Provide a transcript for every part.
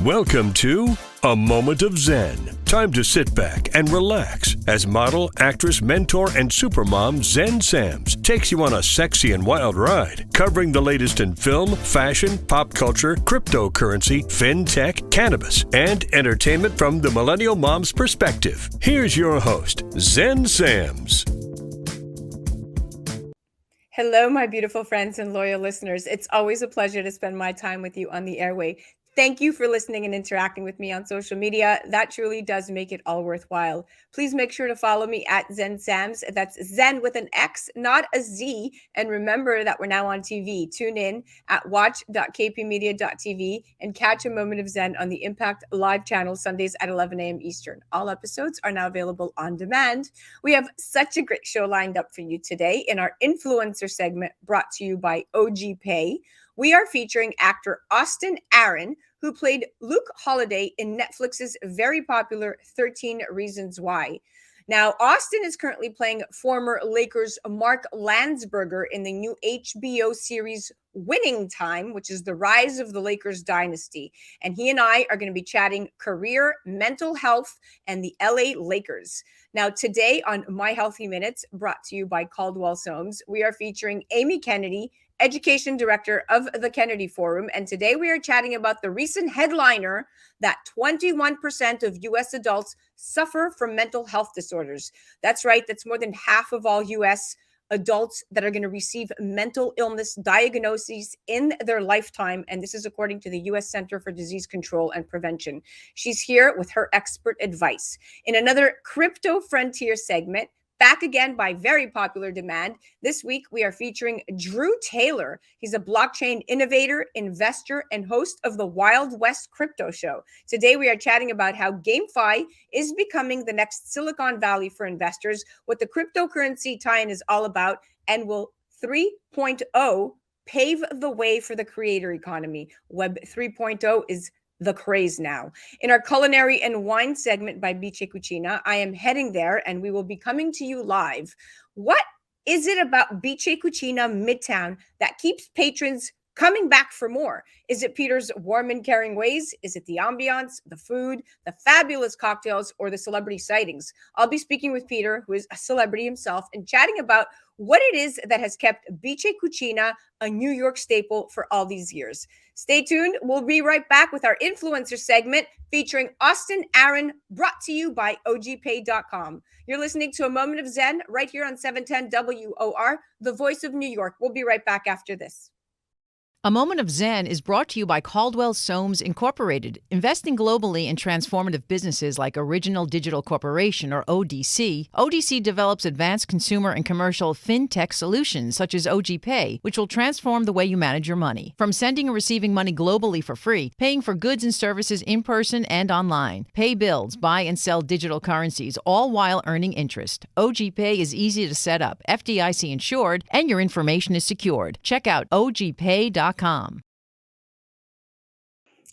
Welcome to A Moment of Xen. Time to sit back and relax as model, actress, mentor, and supermom Xen Sams takes you on a sexy and wild ride, covering the latest in film, fashion, pop culture, cryptocurrency, fintech, cannabis, and entertainment from the millennial mom's perspective. Here's your host, Xen Sams. Hello, my beautiful friends and loyal listeners. It's always a pleasure to spend my time with you on the airway. Thank you for listening and interacting with me on social media. That truly does make it all worthwhile. Please make sure to follow me at Xen Sams. That's Zen with an X, not a Z. And remember that we're now on TV. Tune in at watch.kpmedia.tv and catch A Moment of Xen on the Impact Live channel Sundays at 11 a.m. Eastern. All episodes are now available on demand. We have such a great show lined up for you today in our influencer segment brought to you by OG Pay. We are featuring actor Austin Aaron, who played Luke Holiday in Netflix's very popular 13 Reasons Why. Now, Austin is currently playing former Lakers Mark Landsberger in the new HBO series Winning Time, which is the rise of the Lakers Dynasty. And he and I are going to be chatting career, mental health, and the LA Lakers. Now, today on My Healthy Minutes, brought to you by CALDWELL SOAMES, we are featuring Amy Kennedy, Education Director of the Kennedy Forum. And today we are chatting about the recent headliner that 21% of U.S. adults suffer from mental health disorders. That's right. That's more than half of all U.S. adults that are going to receive mental illness diagnoses in their lifetime. And this is according to the U.S. Center for Disease Control and Prevention. She's here with her expert advice. In another Crypto Frontier segment, back again by very popular demand. This week, we are featuring Drew Taylor. He's a blockchain innovator, investor, and host of the Wild West Crypto Show. Today, we are chatting about how GameFi is becoming the next Silicon Valley for investors, what the cryptocurrency tie-in is all about, and will 3.0 pave the way for the creator economy. Web 3.0 is the craze now. In our culinary and wine segment by Bice Cucina, I am heading there and we will be coming to you live. What is it about Bice Cucina Midtown that keeps patrons coming back for more? Is it Peter's warm and caring ways? Is it the ambiance, the food, the fabulous cocktails, or the celebrity sightings? I'll be speaking with Peter, who is a celebrity himself, and chatting about what it is that has kept Bice Cucina a New York staple for all these years. Stay tuned. We'll be right back with our influencer segment featuring Austin Aaron, brought to you by ogpay.com. You're listening to A Moment of Xen right here on 710 WOR, the voice of New York. We'll be right back after this. A Moment of Xen is brought to you by CALDWELL SOAMES Incorporated, investing globally in transformative businesses like Original Digital Corporation, or ODC. ODC develops advanced consumer and commercial fintech solutions such as OG Pay, which will transform the way you manage your money. From sending and receiving money globally for free, paying for goods and services in person and online, pay bills, buy and sell digital currencies, all while earning interest. OG Pay is easy to set up, FDIC insured, and your information is secured. Check out ogpay.com.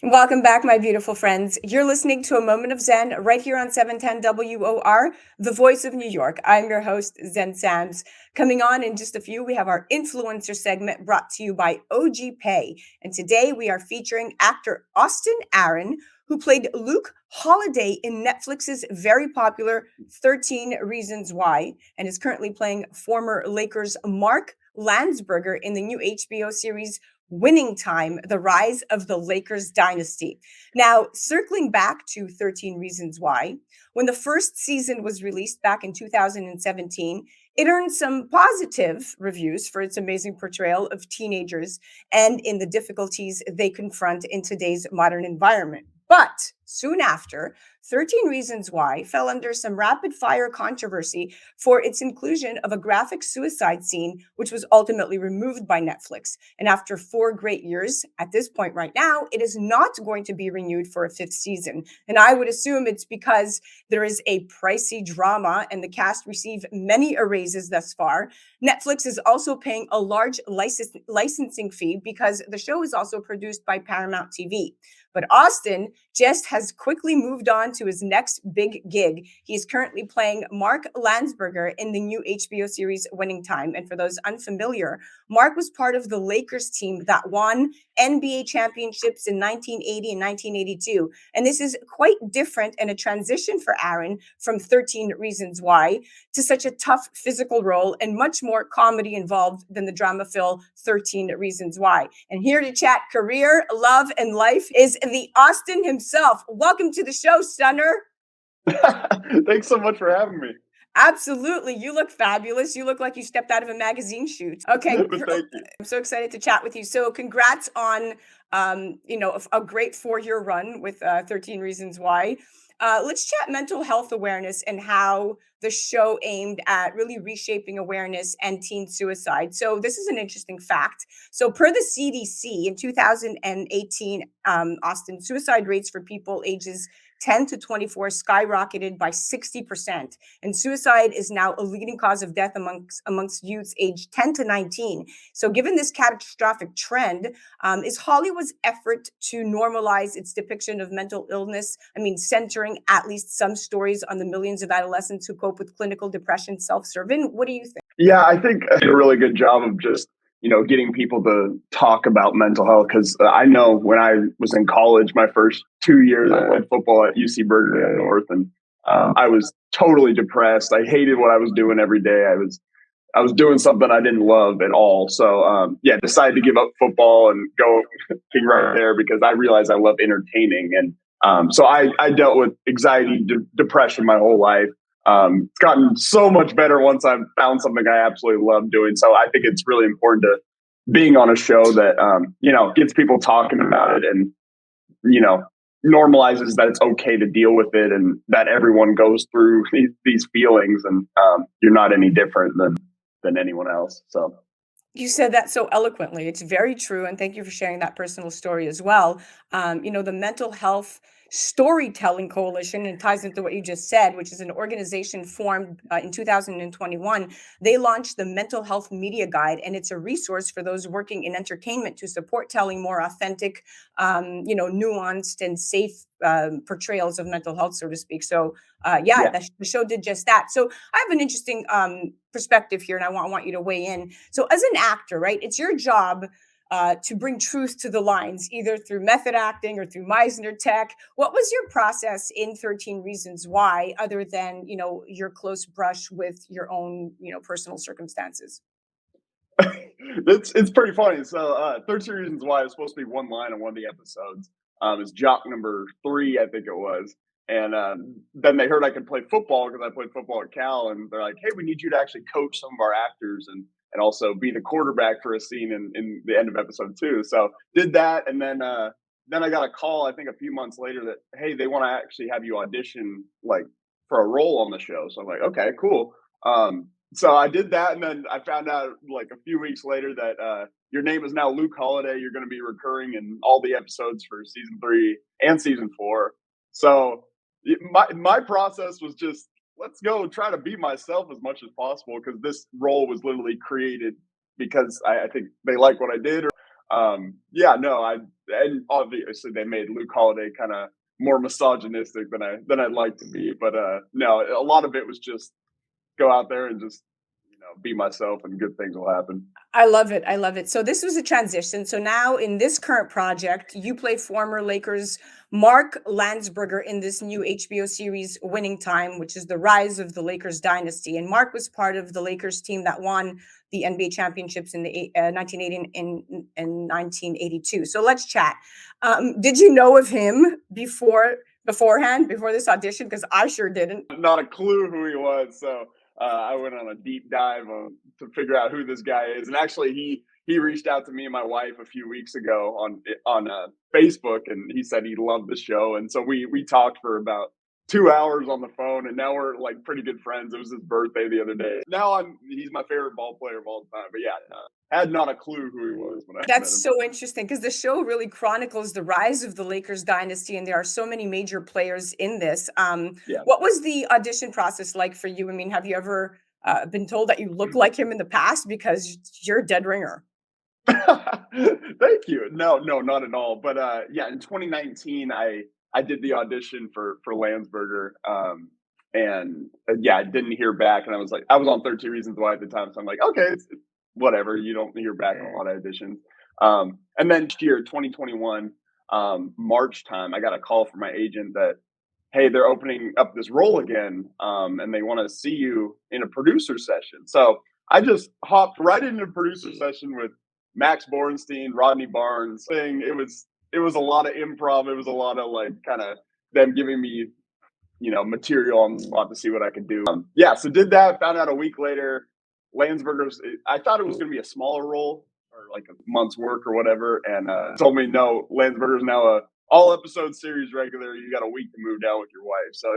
Welcome back, my beautiful friends. You're listening to A Moment of Xen right here on 710 WOR, the voice of New York. I'm your host, Xen Sams. Coming on in just a few, we have our influencer segment brought to you by OG Pay. And today we are featuring actor Austin Aaron, who played Luke Holiday in Netflix's very popular 13 Reasons Why, and is currently playing former Lakers Mark Landsberger in the new HBO series Winning Time, the rise of the Lakers Dynasty. Now, circling back to 13 Reasons Why, when the first season was released back in 2017, it earned some positive reviews for its amazing portrayal of teenagers and in the difficulties they confront in today's modern environment. But soon after, 13 Reasons Why fell under some rapid-fire controversy for its inclusion of a graphic suicide scene, which was ultimately removed by Netflix. And after 4 great years, at this point right now, it is not going to be renewed for a 5th season. And I would assume it's because there is a pricey drama and the cast received many raises thus far. Netflix is also paying a large licensing fee because the show is also produced by Paramount TV. But Austin just has has quickly moved on to his next big gig. He's currently playing Mark Landsberger in the new HBO series Winning Time. And for those unfamiliar, Mark was part of the Lakers team that won NBA championships in 1980 and 1982. And this is quite different and a transition for Aaron from 13 Reasons Why to such a tough physical role and much more comedy involved than the drama-filled 13 Reasons Why. And here to chat career, love, and life is the Austin himself. Welcome to the show, Stunner. Thanks so much for having me. Absolutely. You look fabulous. You look like you stepped out of a magazine shoot. Okay. Thank you. I'm so excited to chat with you. So congrats on, a great 4-year run with 13 Reasons Why. Let's chat mental health awareness and how the show aimed at really reshaping awareness and teen suicide. So this is an interesting fact. So per the CDC in 2018, Austin, suicide rates for people ages 10 to 24 skyrocketed by 60%. And suicide is now a leading cause of death amongst youths aged 10 to 19. So given this catastrophic trend, is Hollywood's effort to normalize its depiction of mental illness, centering at least some stories on the millions of adolescents who cope with clinical depression, self-serving? What do you think? Yeah, I think I did a really good job of just, getting people to talk about mental health. Because I know when I was in college, my first 2 years, I played football at UC Berkeley North, and I was totally depressed. I hated what I was doing every day. I was doing something I didn't love at all. So, decided to give up football and go right there because I realized I love entertaining. And so I dealt with anxiety, depression my whole life. It's gotten so much better once I've found something I absolutely love doing. So I think it's really important to being on a show that, gets people talking about it and, normalizes that it's okay to deal with it and that everyone goes through these feelings and you're not any different than anyone else. So you said that so eloquently. It's very true. And thank you for sharing that personal story as well. The Mental Health Storytelling Coalition, and ties into what you just said, which is an organization formed in 2021. They launched the Mental Health Media Guide, and it's a resource for those working in entertainment to support telling more authentic, nuanced and safe portrayals of mental health, so to speak. So, the show did just that. So I have an interesting perspective here, and I want you to weigh in. So as an actor, right, it's your job to bring truth to the lines, either through method acting or through Meisner tech. What was your process in 13 Reasons Why, other than, your close brush with your own, personal circumstances? It's pretty funny. So 13 Reasons Why is supposed to be one line on one of the episodes. It's jock number 3, I think it was. And then they heard I could play football because I played football at Cal. And they're like, hey, we need you to actually coach some of our actors and also be the quarterback for a scene in the end of episode 2. So did that. And then I got a call, I think a few months later that, hey, they want to actually have you audition like for a role on the show. So I'm like, okay, cool. So I did that. And then I found out like a few weeks later that your name is now Luke Holiday. You're going to be recurring in all the episodes for season 3 and season 4. So my process was just, let's go try to be myself as much as possible because this role was literally created because I think they like what I did. And obviously they made Luke Holiday kind of more misogynistic than I'd like to be. But no, a lot of it was just go out there and just be myself and good things will happen. I love it. So this was a transition. So now in this current project, you play former Lakers Mark Landsberger in this new HBO series Winning Time, which is the rise of the Lakers Dynasty. And Mark was part of the Lakers team that won the NBA championships in the 1980 and 1982. So let's chat. Did you know of him beforehand, before this audition? Because I sure didn't. Not a clue who he was. So I went on a deep dive to figure out who this guy is. And actually, he reached out to me and my wife a few weeks ago on Facebook, and he said he loved the show. And so we talked for about 2 hours on the phone, and now we're like pretty good friends. It was his birthday the other day. Now he's my favorite ball player of all time. But had not a clue who he was when I met him. That's so interesting because the show really chronicles the rise of the Lakers dynasty, and there are so many major players in this. What was the audition process like for you? Have you ever been told that you look like him in the past? Because you're a dead ringer. Thank you. No, not at all. But in 2019, I I did the audition for Landsberger, and yeah, I didn't hear back, and I was on 13 Reasons Why at the time, so I'm like, okay, it's whatever. You don't hear back on a lot of auditions. And then next year, 2021, March time, I got a call from my agent that, hey, they're opening up this role again, and they want to see you in a producer session. So I just hopped right into a producer session with Max Borenstein, Rodney Barnes. It was a lot of improv. It was a lot of like kind of them giving me, material on the spot to see what I could do. Yeah, so did that. Found out a week later, I thought it was going to be a smaller role or like a month's work or whatever, and told me no, Landsberger's now a all episode series regular. You got a week to move down with your wife. So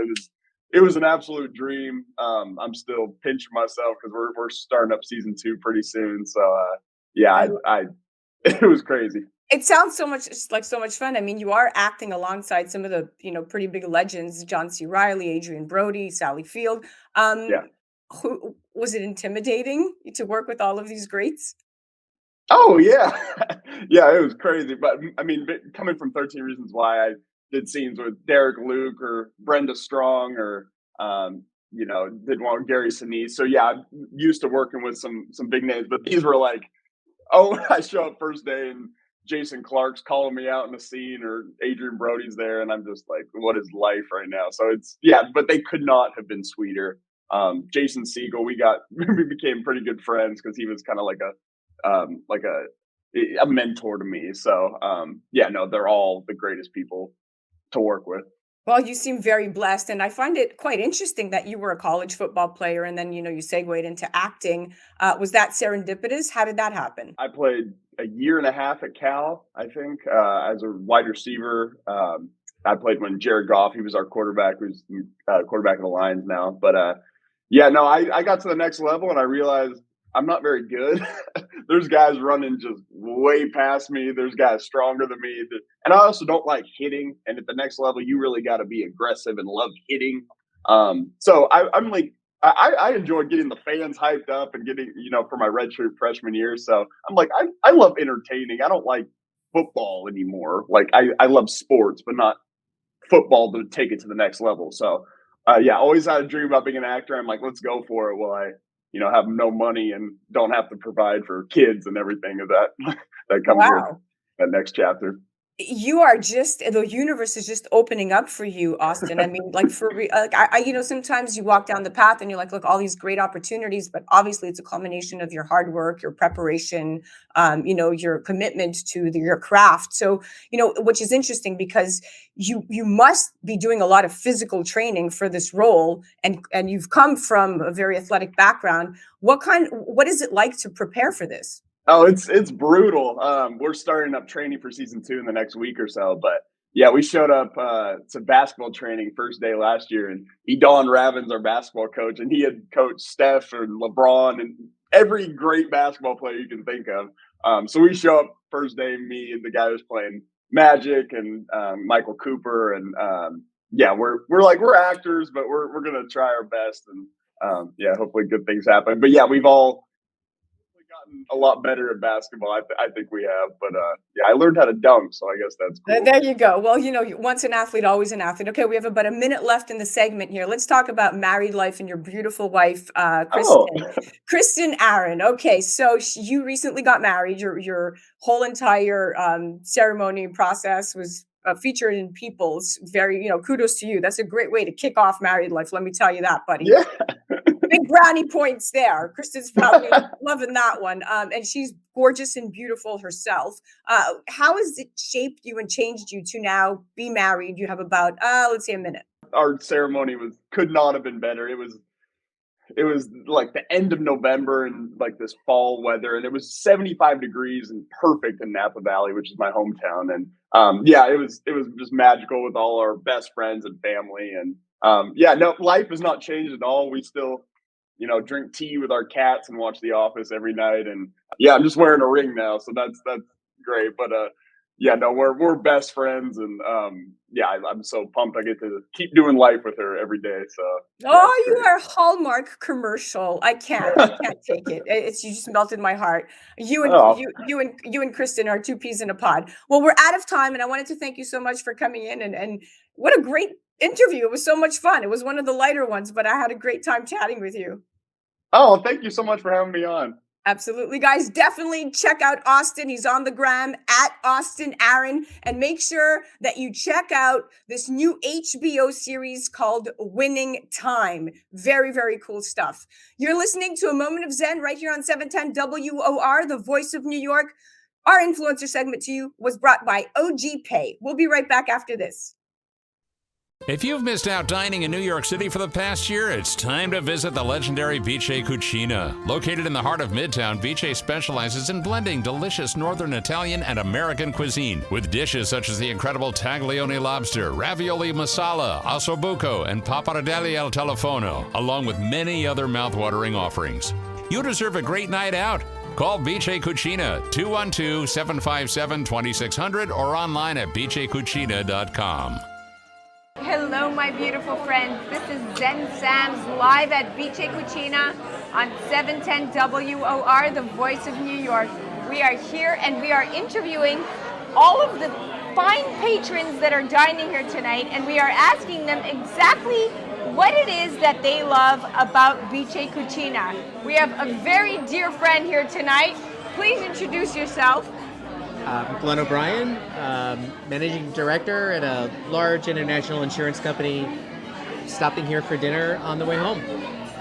it was an absolute dream. I'm still pinching myself because we're starting up season 2 pretty soon. So yeah, I it was crazy. It sounds so much fun. I mean, you are acting alongside some of the, pretty big legends, John C. Reilly, Adrian Brody, Sally Field. Yeah. Who was it intimidating to work with all of these greats? Oh yeah, yeah, it was crazy. But I mean, coming from 13 Reasons Why, I did scenes with Derek Luke or Brenda Strong or did one with Gary Sinise. So yeah, I'm used to working with some big names, but these were like, oh, I show up first day and Jason Clark's calling me out in the scene or Adrian Brody's there, and I'm just like, what is life right now? So but they could not have been sweeter. Jason Segel, we became pretty good friends because he was kind of like a mentor to me. So yeah, no, they're all the greatest people to work with. Well, you seem very blessed, and I find it quite interesting that you were a college football player and then, you segued into acting. Was that serendipitous? How did that happen? I played a year and a half at Cal, I think, as a wide receiver. I played when Jared Goff, he was our quarterback, who's quarterback of the Lions now. But yeah, no, I got to the next level and I realized I'm not very good. There's guys running just way past me. There's guys stronger than me. And I also don't like hitting. And at the next level, you really got to be aggressive and love hitting. So I'm like, I enjoy getting the fans hyped up and getting, for my redshirt freshman year. So I'm like, I love entertaining. I don't like football anymore. Like I love sports, but not football to take it to the next level. So yeah, always had a dream about being an actor. I'm like, let's go for it while I have no money and don't have to provide for kids and everything of that comes with that next chapter. You are the universe is just opening up for you, Austin. I mean, like sometimes you walk down the path and you're like, look, all these great opportunities, but obviously it's a culmination of your hard work, your preparation, your commitment to your craft. So, which is interesting because you must be doing a lot of physical training for this role, and you've come from a very athletic background. What is it like to prepare for this? Oh, it's brutal. We're starting up training for season 2 in the next week or so. But yeah, we showed up to basketball training first day last year, and Don Ravin's our basketball coach, and he had coached Steph and LeBron and every great basketball player you can think of. So we show up first day, me and the guy who's playing Magic and Michael Cooper, and yeah, we're actors, but we're gonna try our best, and yeah, hopefully good things happen. But yeah, we've all gotten a lot better at basketball. I think we have, but yeah, I learned how to dunk, so I guess that's cool. There you go. Well, once an athlete, always an athlete. Okay, we have about a minute left in the segment here. Let's talk about married life and your beautiful wife, Kristen Aaron. Okay, so you recently got married. Your whole entire ceremony process was featured in People's. Very, kudos to you. That's a great way to kick off married life. Let me tell you that, buddy. Yeah. Big brownie points there. Kristen's probably loving that one. And she's gorgeous and beautiful herself. How has it shaped you and changed you to now be married? You have about, let's say, a minute. Our ceremony could not have been better. It was like the end of November and like this fall weather, and it was 75 degrees and perfect in Napa Valley, which is my hometown. And yeah, it was just magical with all our best friends and family. And yeah, no, life has not changed at all. We still drink tea with our cats and watch The Office every night. And yeah, I'm just wearing a ring now, so that's great. But yeah, no, we're best friends, and yeah, I'm so pumped I get to keep doing life with her every day. So yeah, Oh, it's you great. are Hallmark commercial. I can't. I can't take it. It's you just melted my heart. Oh, You and Kristen are two peas in a pod. Well, we're out of time, and I wanted to thank you so much for coming in and what a great interview. It was so much fun. It was one of the lighter ones, but I had a great time chatting with you. oh, thank you so much for having me on. Absolutely, guys. Definitely check out Austin. He's on the gram at Austin Aaron. And make sure that you check out this new HBO series called Winning Time. Very, very cool stuff. You're listening to A Moment of Zen right here on 710 WOR, the voice of New York. Our influencer segment to you was brought by OG Pay. We'll be right back after this. If you've missed out dining in New York City for the past year, it's time to visit the legendary Vice Cucina. Located in the heart of Midtown, Vice specializes in blending delicious Northern Italian and American cuisine with dishes such as the incredible taglione lobster, ravioli masala, ossobuco, and pappardelle al telefono, along with many other mouthwatering offerings. You deserve a great night out. Call Vice Cucina 212-757-2600 or online at vicecucina.com. Hello, my beautiful friends. This is Zen Sams live at Vice Cucina on 710 WOR, the voice of New York. We are here and we are interviewing all of the fine patrons that are dining here tonight, and we are asking them exactly what it is that they love about Vice Cucina. We have a very dear friend here tonight. Please introduce yourself. Glenn O'Brien, managing director at a large international insurance company, stopping here for dinner on the way home.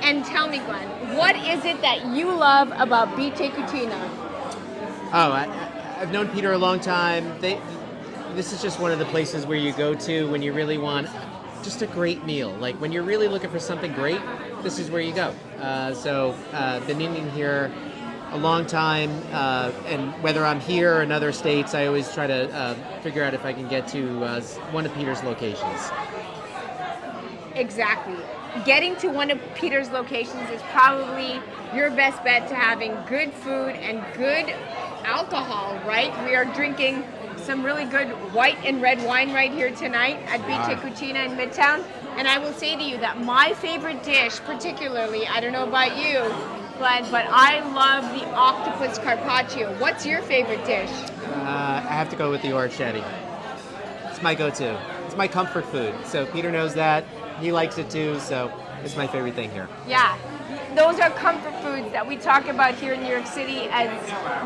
And tell me, Glenn, what is it that you love about Vice Cucina? Oh, I've known Peter a long time. This is just one of the places where you go to when you really want just a great meal. Like when you're really looking for something great, this is where you go. So been eating here a long time, and whether I'm here or in other states, I always try to figure out if I can get to one of Peter's locations. Exactly. Getting to one of Peter's locations is probably your best bet to having good food and good alcohol, right? We are drinking some really good white and red wine right here tonight at Vice Cucina in Midtown. And I will say to you that my favorite dish, particularly, I don't know about you, Glenn, but I love the octopus carpaccio. What's your favorite dish? I have to go with the orecchiette. It's my go-to. It's my comfort food. So Peter knows that. He likes it too, so it's my favorite thing here. Yeah, those are comfort foods that we talk about here in New York City as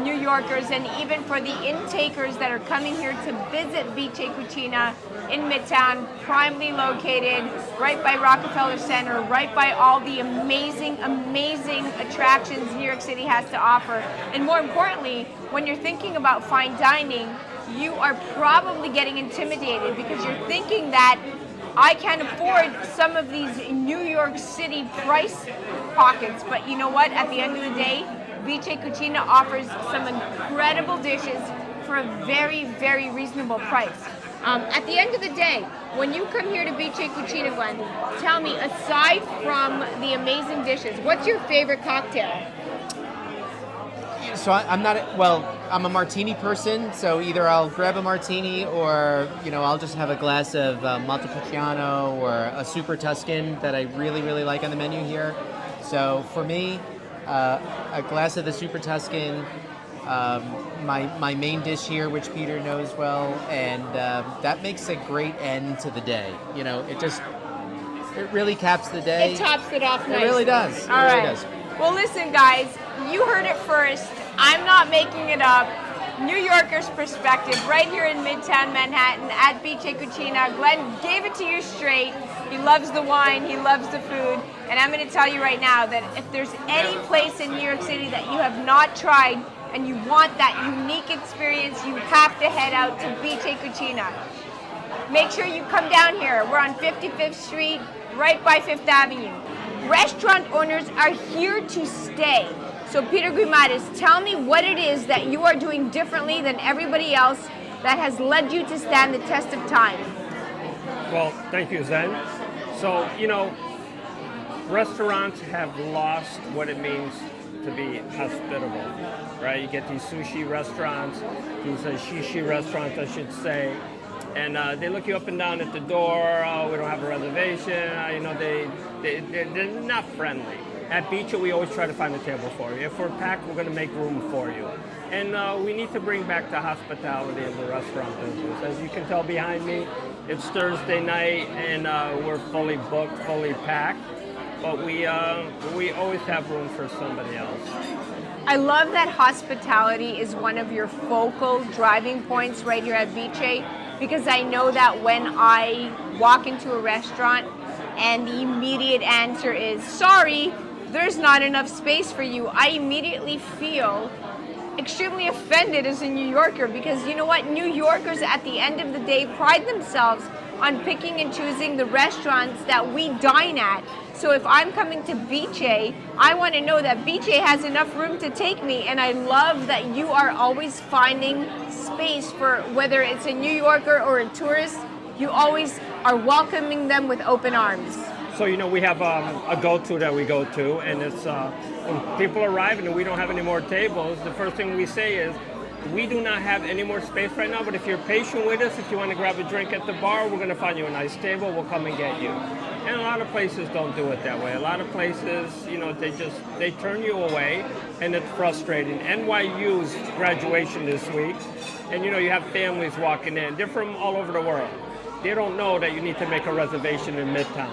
New Yorkers, and even for the intakers that are coming here to visit Vice Cucina in Midtown, primely located right by Rockefeller Center, right by all the amazing, amazing attractions New York City has to offer. And more importantly, when you're thinking about fine dining, you are probably getting intimidated because you're thinking that I can't afford some of these New York City price pockets, but you know what? At the end of the day, Vice Cucina offers some incredible dishes for a very, very reasonable price. At the end of the day, when you come here to Vice Cucina, Glenn, tell me, aside from the amazing dishes, what's your favorite cocktail? So I'm a martini person, so either I'll grab a martini or, I'll just have a glass of Montepulciano or a Super Tuscan that I really, really like on the menu here. So for me, a glass of the Super Tuscan, my main dish here, which Peter knows well, and that makes a great end to the day. It really caps the day. It tops it off nicely. It really does. All right. Well, listen, guys, you heard it first. I'm not making it up. New Yorkers' perspective right here in Midtown Manhattan at Vice Cucina. Glenn gave it to you straight. He loves the wine, he loves the food, and I'm going to tell you right now that if there's any place in New York City that you have not tried and you want that unique experience, you have to head out to Vice Cucina. Make sure you come down here. We're on 55th Street, right by 5th Avenue. Restaurant owners are here to stay. So Peter Guimaraes, tell me what it is that you are doing differently than everybody else that has led you to stand the test of time. Well, thank you, Zen. So, restaurants have lost what it means to to be hospitable, right? You get these sushi restaurants, these shishi restaurants, I should say, and they look you up and down at the door. Oh, we don't have a reservation. They're not friendly. At Beacha, we always try to find a table for you. If we're packed, we're going to make room for you. And we need to bring back the hospitality of the restaurant business. As you can tell behind me, it's Thursday night, and we're fully booked, fully packed. But we always have room for somebody else. I love that hospitality is one of your focal driving points right here at Beacha, because I know that when I walk into a restaurant and the immediate answer is, sorry, there's not enough space for you, I immediately feel extremely offended as a New Yorker, because you know what? New Yorkers at the end of the day pride themselves on picking and choosing the restaurants that we dine at. So if I'm coming to Beacha, I want to know that Beacha has enough room to take me, and I love that you are always finding space for whether it's a New Yorker or a tourist. You always are welcoming them with open arms. So, we have a go-to that we go to, and it's when people arrive and we don't have any more tables, the first thing we say is, we do not have any more space right now, but if you're patient with us, if you want to grab a drink at the bar, we're going to find you a nice table, we'll come and get you. And a lot of places don't do it that way. A lot of places, they turn you away, and it's frustrating. NYU's graduation this week, and you have families walking in. They're from all over the world. They don't know that you need to make a reservation in Midtown.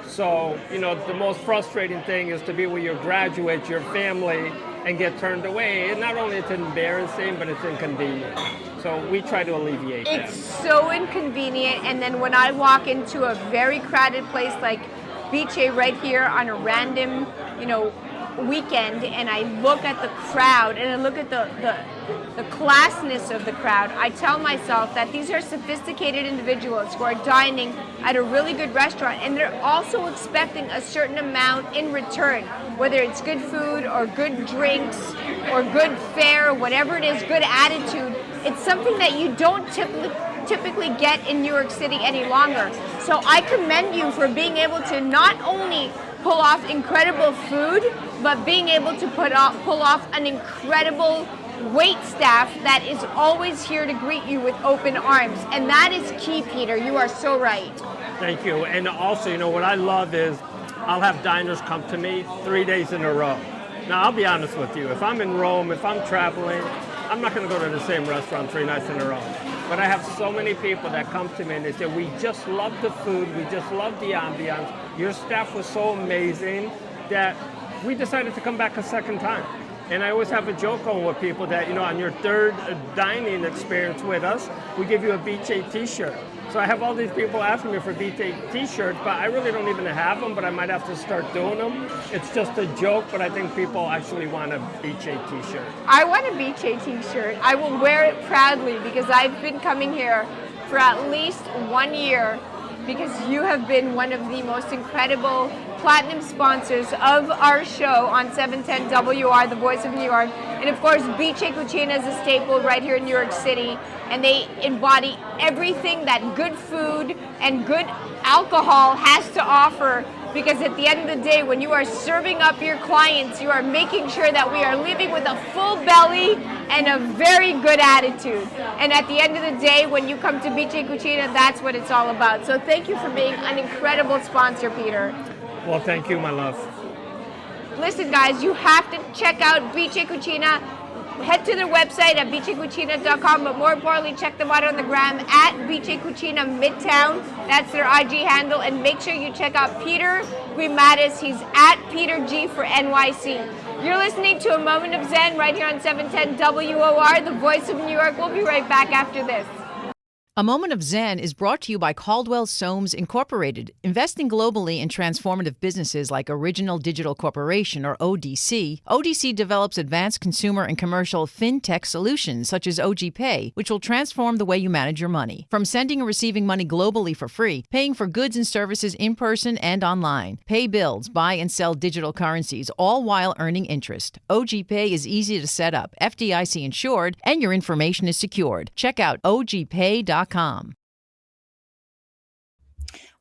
So, the most frustrating thing is to be with your graduates, your family, and get turned away. And not only it's embarrassing, but it's inconvenient. So we try to alleviate that. It's so inconvenient, and then when I walk into a very crowded place like Beacha right here on a random, weekend, and I look at the crowd and I look at the classness of the crowd, I tell myself that these are sophisticated individuals who are dining at a really good restaurant, and they're also expecting a certain amount in return, whether it's good food or good drinks or good fare or whatever it is, good attitude. It's something that you don't typically get in New York City any longer. So I commend you for being able to not only pull off incredible food, but being able to pull off an incredible wait staff that is always here to greet you with open arms. And that is key, Peter. You are so right. Thank you. And also, what I love is I'll have diners come to me 3 days in a row. Now, I'll be honest with you. If I'm in Rome, if I'm traveling, I'm not going to go to the same restaurant 3 nights in a row. But I have so many people that come to me and they say, we just love the food, we just love the ambiance. Your staff was so amazing that we decided to come back a second time. And I always have a joke on with people that, on your third dining experience with us, we give you a Beacha t-shirt. So I have all these people asking me for Beacha t-shirts, but I really don't even have them, but I might have to start doing them. It's just a joke, but I think people actually want a Beacha t-shirt. I want a Beacha t-shirt. I will wear it proudly because I've been coming here for at least 1 year, because you have been one of the most incredible platinum sponsors of our show on 710 WR, the voice of New York. And of course, Beacha Cucina is a staple right here in New York City. And they embody everything that good food and good alcohol has to offer. Because at the end of the day, when you are serving up your clients, you are making sure that we are leaving with a full belly and a very good attitude. And at the end of the day, when you come to Beacha Cucina, that's what it's all about. So thank you for being an incredible sponsor, Peter. Well, thank you, my love. Listen, guys, you have to check out Beacha Cucina. Head to their website at beachacucina.com, but more importantly, check them out on the gram at Beacha Cucina Midtown. That's their IG handle. And make sure you check out Peter Guimatis. He's at Peter G for NYC. You're listening to A Moment of Zen right here on 710 WOR, the voice of New York. We'll be right back after this. A Moment of Zen is brought to you by CALDWELL SOAMES Incorporated, investing globally in transformative businesses like Original Digital Corporation, or ODC. ODC develops advanced consumer and commercial fintech solutions such as OG Pay, which will transform the way you manage your money. From sending and receiving money globally for free, paying for goods and services in person and online, pay bills, buy and sell digital currencies, all while earning interest. OG Pay is easy to set up, FDIC insured, and your information is secured. Check out ogpay.com.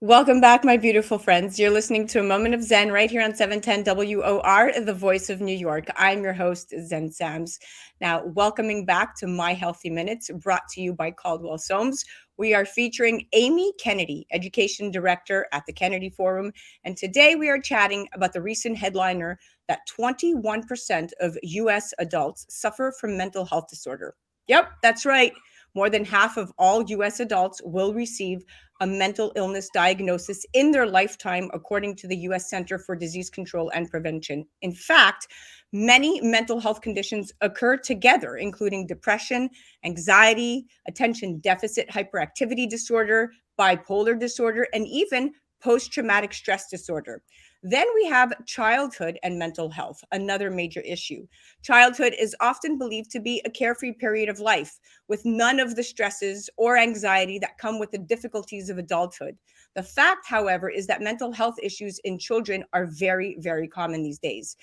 Welcome back, my beautiful friends. You're listening to A Moment of Zen right here on 710 WOR, the voice of New York. I'm your host, Zen Sams. Now, welcoming back to My Healthy Minutes, brought to you by Caldwell SOAMES. We are featuring Amy Kennedy, Education Director at the Kennedy Forum. And today we are chatting about the recent headliner that 21% of U.S. adults suffer from mental health disorder. Yep, that's right. More than half of all U.S. adults will receive a mental illness diagnosis in their lifetime, according to the U.S. Center for Disease Control and Prevention. In fact, many mental health conditions occur together, including depression, anxiety, attention deficit hyperactivity disorder, bipolar disorder, and even post-traumatic stress disorder. Then we have childhood and mental health, another major issue. Childhood is often believed to be a carefree period of life, with none of the stresses or anxiety that come with the difficulties of adulthood. The fact, however, is that mental health issues in children are very, very common these days.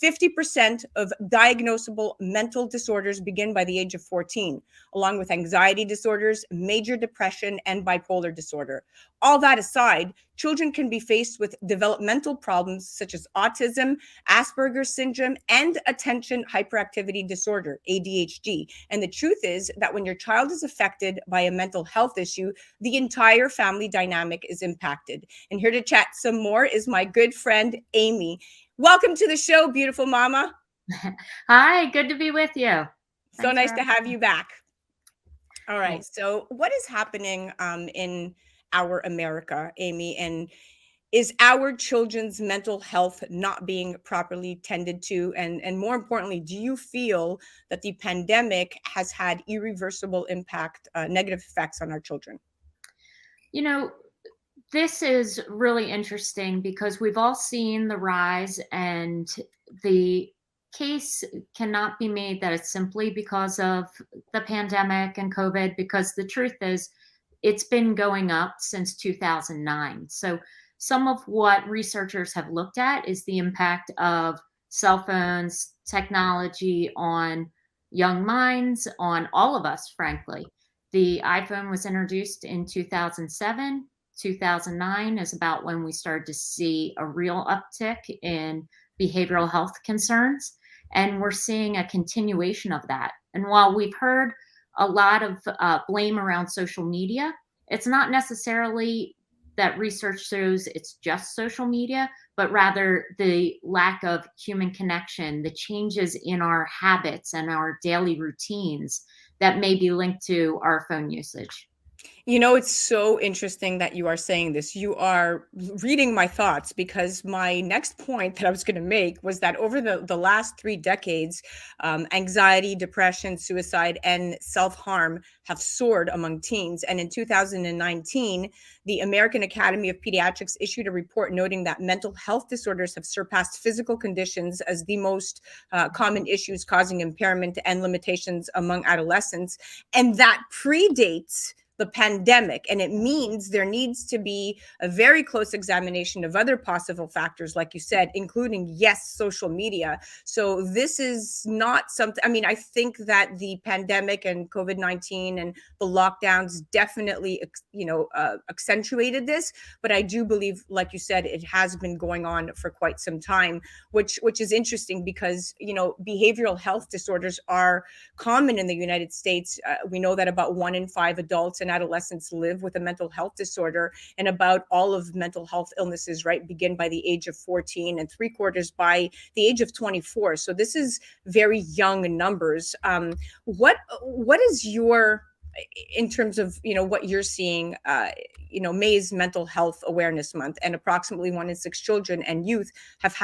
50% of diagnosable mental disorders begin by the age of 14, along with anxiety disorders, major depression, and bipolar disorder. All that aside, children can be faced with developmental problems such as autism, Asperger's syndrome, and attention hyperactivity disorder, ADHD. And the truth is that when your child is affected by a mental health issue, the entire family dynamic is impacted. And here to chat some more is my good friend, Amy. Welcome to the show, beautiful mama. Hi, good to be with you. So nice to have you back. All right. So what is happening in our America, Amy, and is our children's mental health not being properly tended to? And more importantly, do you feel that the pandemic has had irreversible impact, negative effects on our children? You know, this is really interesting because we've all seen the rise, and the case cannot be made that it's simply because of the pandemic and COVID, because the truth is it's been going up since 2009. So some of what researchers have looked at is the impact of cell phones, technology on young minds, on all of us, frankly. The iPhone was introduced in 2007. 2009 is about when we started to see a real uptick in behavioral health concerns. And we're seeing a continuation of that. And while we've heard a lot of blame around social media, it's not necessarily that research shows it's just social media, but rather the lack of human connection, the changes in our habits and our daily routines that may be linked to our phone usage. You know, it's so interesting that you are saying this. You are reading my thoughts, because my next point that I was going to make was that over the last 3 decades, anxiety, depression, suicide, and self-harm have soared among teens. And in 2019, the American Academy of Pediatrics issued a report noting that mental health disorders have surpassed physical conditions as the most common issues causing impairment and limitations among adolescents. And that predates the pandemic. And it means there needs to be a very close examination of other possible factors, like you said, including, yes, social media. So this is not something, I mean, I think that the pandemic and COVID-19 and the lockdowns definitely, accentuated this. But I do believe, like you said, it has been going on for quite some time, which is interesting because, behavioral health disorders are common in the United States. We know that about 1 in 5 adults and adolescents live with a mental health disorder, and about all of mental health illnesses, right, begin by the age of 14 and 3/4 by the age of 24. So this is very young numbers. What is your, in terms of, what you're seeing, May is Mental Health Awareness Month, and approximately 1 in 6 children and youth have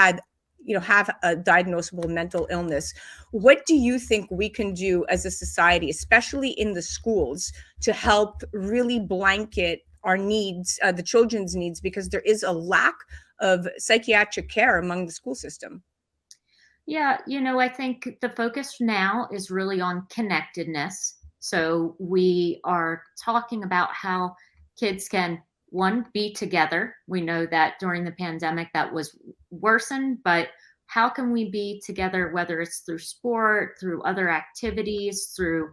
a diagnosable mental illness. What do you think we can do as a society, especially in the schools, to help really blanket our needs, the children's needs, because there is a lack of psychiatric care among the school system? Yeah, I think the focus now is really on connectedness. So we are talking about how kids can, one, be together. We know that during the pandemic that was worsened, but how can we be together, whether it's through sport, through other activities, through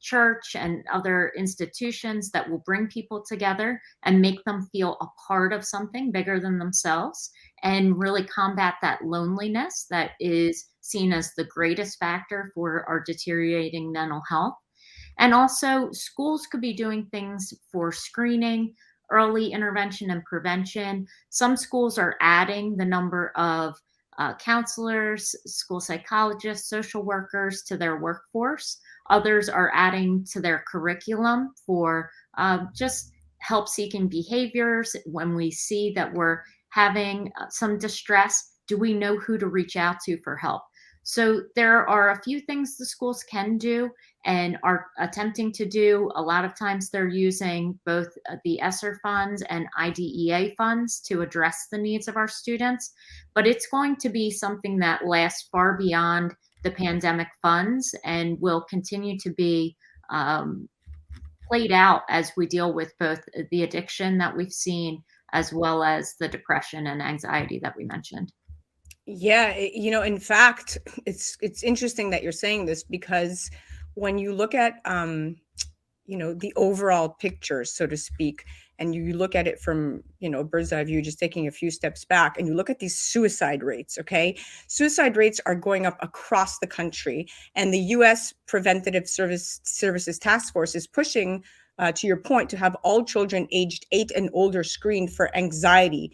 church and other institutions that will bring people together and make them feel a part of something bigger than themselves, and really combat that loneliness that is seen as the greatest factor for our deteriorating mental health. And also, schools could be doing things for screening, early intervention, and prevention. Some schools are adding the number of counselors, school psychologists, social workers to their workforce. Others are adding to their curriculum for just help-seeking behaviors. When we see that we're having some distress, do we know who to reach out to for help? So there are a few things the schools can do and are attempting to do. A lot of times they're using both the ESSER funds and IDEA funds to address the needs of our students, but it's going to be something that lasts far beyond the pandemic funds and will continue to be played out as we deal with both the addiction that we've seen as well as the depression and anxiety that we mentioned. Yeah, in fact, it's interesting that you're saying this, because when you look at the overall picture, so to speak, and you look at it from a bird's eye view, just taking a few steps back, and you look at these suicide rates, okay? Suicide rates are going up across the country, and the U.S. Preventative Services Task Force is pushing, to your point, to have all children aged 8 and older screened for anxiety,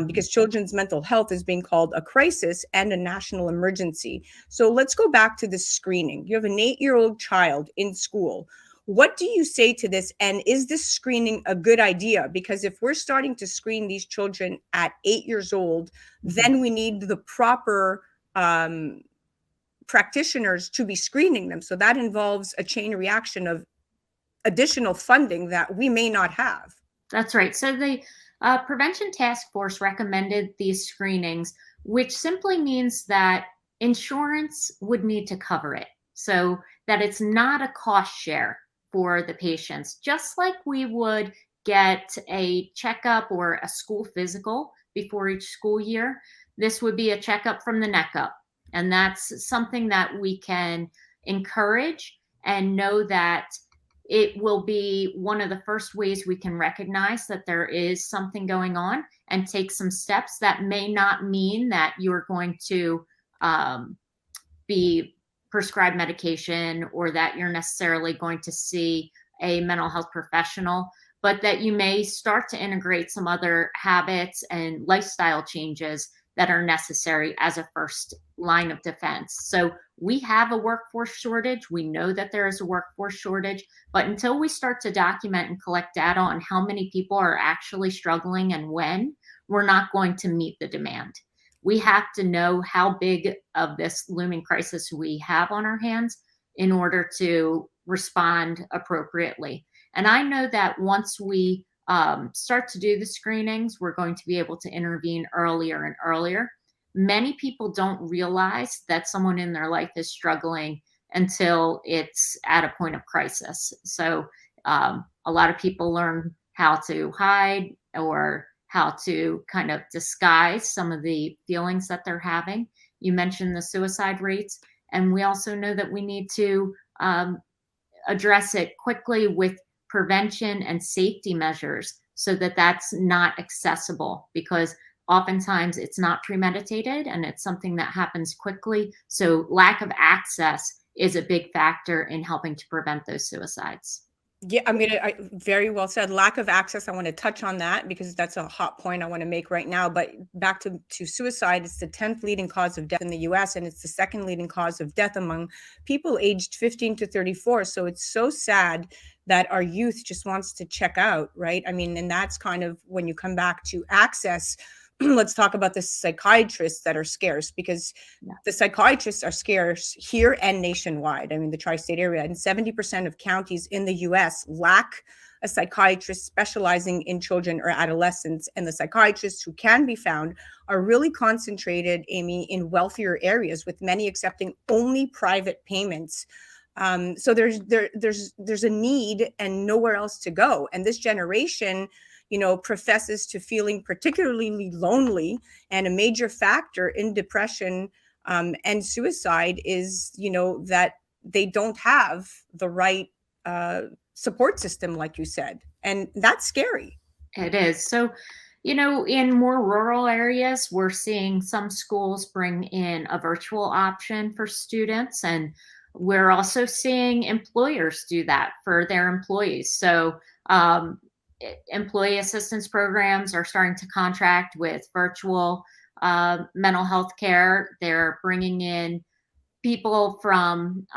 because children's mental health is being called a crisis and a national emergency. So let's go back to this screening. You have an 8-year-old child in school. What do you say to this? And is this screening a good idea? Because if we're starting to screen these children at 8 years old, then we need the proper practitioners to be screening them. So that involves a chain reaction of additional funding that we may not have. That's right. So the Prevention Task Force recommended these screenings, which simply means that insurance would need to cover it, so that it's not a cost share for the patients. Just like we would get a checkup or a school physical before each school year, this would be a checkup from the neck up. And that's something that we can encourage and know that it will be one of the first ways we can recognize that there is something going on and take some steps. That may not mean that you're going to be prescribed medication or that you're necessarily going to see a mental health professional, but that you may start to integrate some other habits and lifestyle changes that are necessary as a first line of defense. So we have a workforce shortage. We know that there is a workforce shortage, but until we start to document and collect data on how many people are actually struggling and when, we're not going to meet the demand. We have to know how big of this looming crisis we have on our hands in order to respond appropriately. And I know that once we start to do the screenings, we're going to be able to intervene earlier and earlier. Many people don't realize that someone in their life is struggling until it's at a point of crisis. So a lot of people learn how to hide or how to kind of disguise some of the feelings that they're having. You mentioned the suicide rates, and we also know that we need to address it quickly with prevention and safety measures so that that's not accessible, because oftentimes it's not premeditated and it's something that happens quickly. So lack of access is a big factor in helping to prevent those suicides. Yeah, very well said. Lack of access. I want to touch on that because that's a hot point I want to make right now. But back to suicide, it's the 10th leading cause of death in the US, and it's the second leading cause of death among people aged 15 to 34. So it's so sad that our youth just wants to check out, right? I mean, and that's kind of when you come back to access. Let's talk about the psychiatrists that are scarce, because the psychiatrists are scarce here and nationwide. I mean, the tri-state area, and 70% of counties in the US lack a psychiatrist specializing in children or adolescents. And the psychiatrists who can be found are really concentrated, Amy, in wealthier areas, with many accepting only private payments. So there's a need and nowhere else to go. And this generation, professes to feeling particularly lonely, and a major factor in depression and suicide is, that they don't have the right support system, like you said. And that's scary. It is. So, in more rural areas, we're seeing some schools bring in a virtual option for students. And we're also seeing employers do that for their employees. So, employee assistance programs are starting to contract with virtual mental health care. They're bringing in people from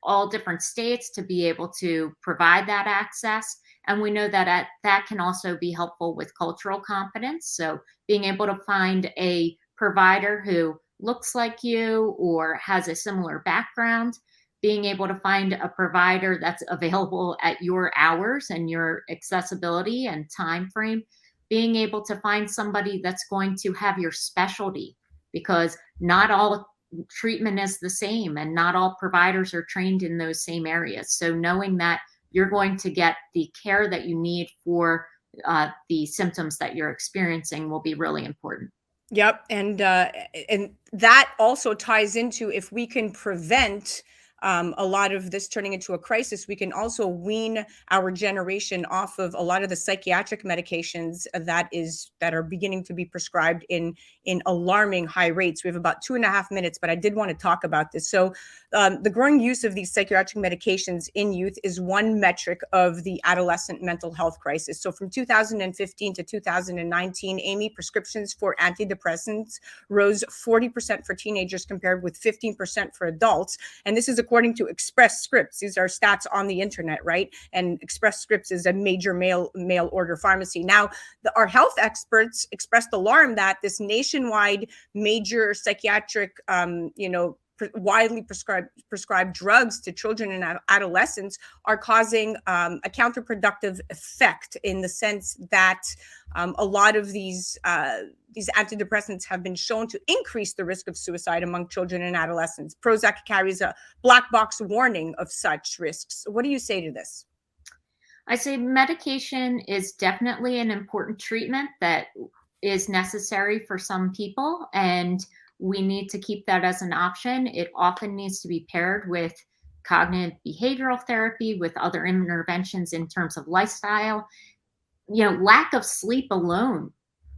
all different states to be able to provide that access. And we know that that can also be helpful with cultural competence. So being able to find a provider who looks like you or has a similar background, being able to find a provider that's available at your hours and your accessibility and time frame, being able to find somebody that's going to have your specialty, because not all treatment is the same and not all providers are trained in those same areas. So knowing that you're going to get the care that you need for the symptoms that you're experiencing will be really important. Yep. And that also ties into, if we can prevent a lot of this turning into a crisis, we can also wean our generation off of a lot of the psychiatric medications that are beginning to be prescribed in alarming high rates. We have about 2.5 minutes, but I did want to talk about this. So the growing use of these psychiatric medications in youth is one metric of the adolescent mental health crisis. So from 2015 to 2019, Amy, prescriptions for antidepressants rose 40% for teenagers compared with 15% for adults. And this is according to Express Scripts. These are stats on the internet, right? And Express Scripts is a major mail order pharmacy. Now, our health experts expressed alarm that this nationwide major psychiatric, widely prescribed drugs to children and adolescents are causing a counterproductive effect, in the sense that a lot of these antidepressants have been shown to increase the risk of suicide among children and adolescents. Prozac carries a black box warning of such risks. What do you say to this? I say medication is definitely an important treatment that is necessary for some people, and we need to keep that as an option. It often needs to be paired with cognitive behavioral therapy, with other interventions in terms of lifestyle. Lack of sleep alone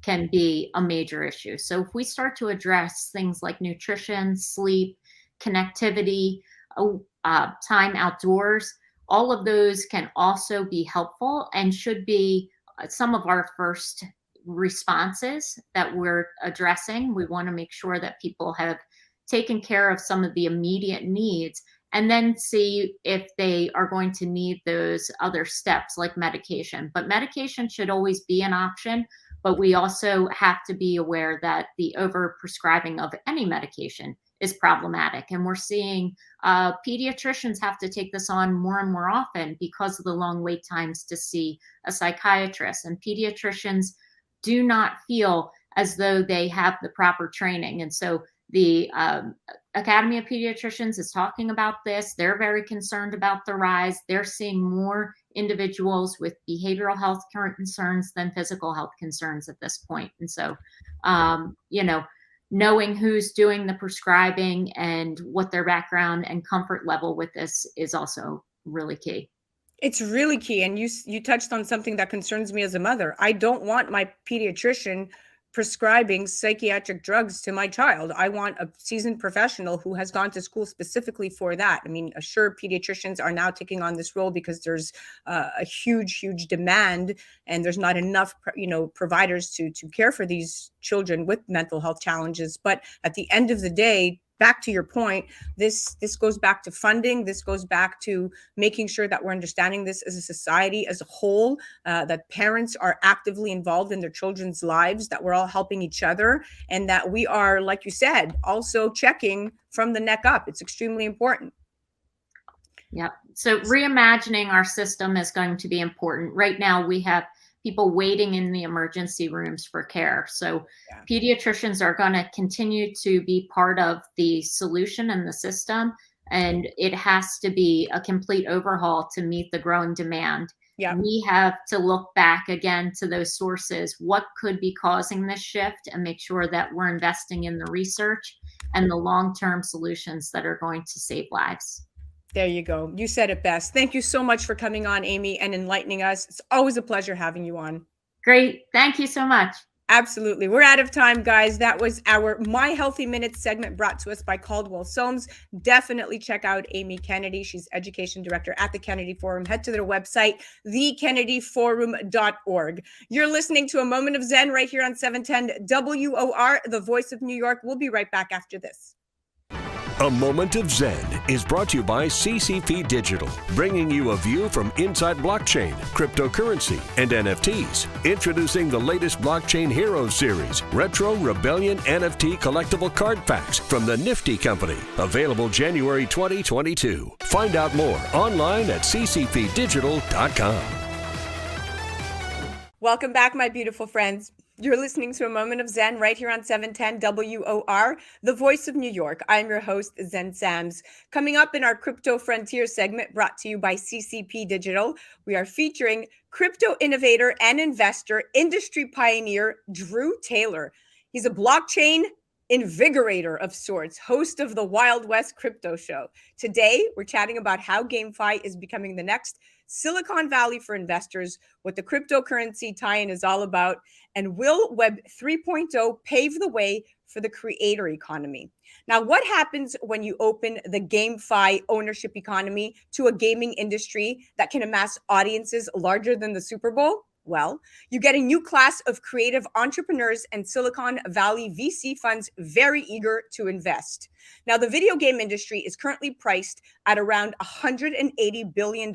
can be a major issue. So if we start to address things like nutrition, sleep, connectivity, time outdoors, all of those can also be helpful and should be some of our first responses that we're addressing. We want to make sure that people have taken care of some of the immediate needs, and then see if they are going to need those other steps like medication. But medication should always be an option, but we also have to be aware that the overprescribing of any medication is problematic. And we're seeing pediatricians have to take this on more and more often because of the long wait times to see a psychiatrist. And pediatricians do not feel as though they have the proper training. And so the Academy of Pediatricians is talking about this. They're very concerned about the rise. They're seeing more individuals with behavioral health concerns than physical health concerns at this point. And so, knowing who's doing the prescribing and what their background and comfort level with this is also really key. It's really key. And you touched on something that concerns me as a mother. I don't want my pediatrician prescribing psychiatric drugs to my child. I want a seasoned professional who has gone to school specifically for that. I mean, sure, pediatricians are now taking on this role because there's a huge demand, and there's not enough, providers to care for these children with mental health challenges. But at the end of the day, back to your point, this goes back to funding. This goes back to making sure that we're understanding this as a society as a whole, that parents are actively involved in their children's lives, that we're all helping each other, and that we are, like you said, also checking from the neck up. It's extremely important. Yep. So reimagining our system is going to be important. Right now, we have people waiting in the emergency rooms for care. So pediatricians are going to continue to be part of the solution and the system. And it has to be a complete overhaul to meet the growing demand. Yeah. We have to look back again to those sources. What could be causing this shift, and make sure that we're investing in the research and the long-term solutions that are going to save lives. There you go. You said it best. Thank you so much for coming on, Amy, and enlightening us. It's always a pleasure having you on. Great. Thank you so much. Absolutely. We're out of time, guys. That was our My Healthy Minutes segment brought to us by Caldwell SOAMES. Definitely check out Amy Kennedy. She's Education Director at the Kennedy Forum. Head to their website, thekennedyforum.org. You're listening to A Moment of Zen right here on 710 WOR, the voice of New York. We'll be right back after this. A Moment of Zen is brought to you by CCP Digital, bringing you a view from inside blockchain, cryptocurrency, and NFTs. Introducing the latest Blockchain Heroes series, Retro Rebellion NFT collectible card packs from the Nifty Company. Available January 2022. Find out more online at ccpdigital.com. Welcome back, my beautiful friends. You're listening to A Moment of Zen right here on 710 WOR, the voice of New York. I'm your host, Zen Sams. Coming up in our Crypto Frontier segment brought to you by CCP Digital, we are featuring crypto innovator and investor, industry pioneer, Drew Taylor. He's a blockchain invigorator of sorts, host of the Wild West Crypto Show. Today, we're chatting about how GameFi is becoming the next Silicon Valley for investors, what the cryptocurrency tie-in is all about, and will Web 3.0 pave the way for the creator economy? Now, what happens when you open the GameFi ownership economy to a gaming industry that can amass audiences larger than the Super Bowl? Well, you get a new class of creative entrepreneurs and Silicon Valley VC funds very eager to invest. Now, the video game industry is currently priced at around $180 billion,